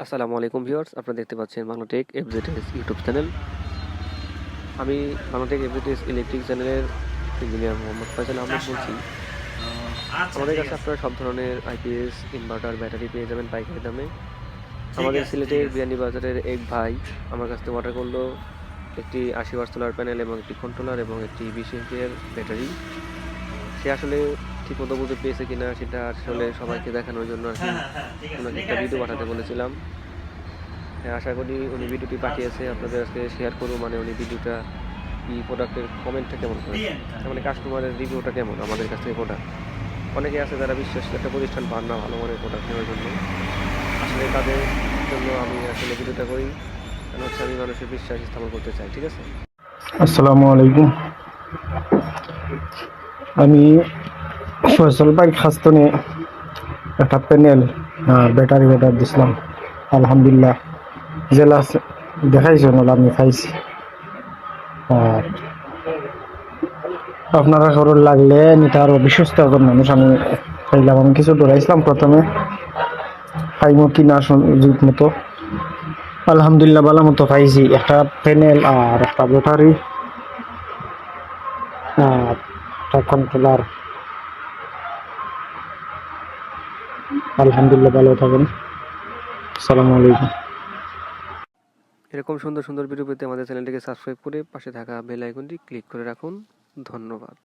আসসালামু আলাইকুম ভিউয়ার্স, আপনারা দেখতে পাচ্ছেন বাংলাটেক এফজেডএস ইউটিউব চ্যানেল। আমি বাংলাটেক এফজেডএস ইলেকট্রিক চ্যানেলের ইঞ্জিনিয়ার মোহাম্মদ ফয়সাল আহমেদ বলছি। আচ্ছা, আমাদের ঠিক কাছে আছে। আপনারা সব ধরনের আইপিএস, ইনভার্টার, ব্যাটারি পেয়ে যাবেন পাইকারি দামে। ঠিক আমাদের আছে, ঠিক সিলেটের আছে। বিয়ানীবাজারের এক ভাই আমার কাছ থেকে অর্ডার করলো একটি 80 ওয়াট সোলার প্যানেল এবং একটি কন্ট্রোলার এবং একটি 20 এমপিয়ার ব্যাটারি। সে আসলে ঠিকমতো বুঝে পেয়েছে কিনা সেটা হ্যালো, আসলে হ্যাঁ? সবাইকে দেখানোর জন্য আরকি হ্যাঁ, ঠিক আছে। ওনাকে লিখে একটা ভিডিও রাখছি পাঠাতে সমস্যা নেই। বলেছিলাম। হ্যাঁ, আশা করি উনি ভিডিওটি আচ্ছা, পাঠিয়েছে। ঠিক আছে। আপনাদের আজকে শেয়ার করব, মানে উনি ভিডিওটা এই প্রোডাক্টের কমেন্টটা কেমন করেছে, দিয়েন, তার মানে দিয়েন। কাস্টমারের রিভিউটা কেমন আমাদের কাছ থেকে প্রোডাক্ট। অনেকে আছে যারা বিশ্বাসী একটা প্রতিষ্ঠান পান না ভালো মানের প্রোডাক্ট নেওয়ার জন্য। আসলে তাদের জন্য আমি আসলে ভিডিওটা করি, কারণ হচ্ছে আমি মানুষের বিশ্বাস স্থাপন করতে চাই। ঠিক আছে? আসসালামু আলাইকুম। আমি ফয়সল ভাই খাস্তনে একটা প্যানেল ব্যাটারি অর্ডার দিছিলাম। আলহামদুলিল্লাহ জেলা দেখাইছে নলা আমি পাইছি। আর আপনারা খবর লাগলে নিতে আরো বিশ্বস্ত একজন মানুষ আমি পাইলাম। আমি কিছু ডরাইছিলাম প্রথমে, পাইমো কিনা সুযোগ মতো। আলহামদুলিল্লাহ ভালো মতো পাইছি, একটা প্যানেল আর একটা ব্যাটারি আর একটা কন্ট্রোলার। আলহামদুলিল্লাহ ভালো থাকেন। আসসালামু আলাইকুম। এরকম সুন্দর সুন্দর ভিডিও পেতে আমাদের চ্যানেলটিকে সাবস্ক্রাইব করে পাশে থাকা বেল আইকনটি ক্লিক করে রাখুন। ধন্যবাদ।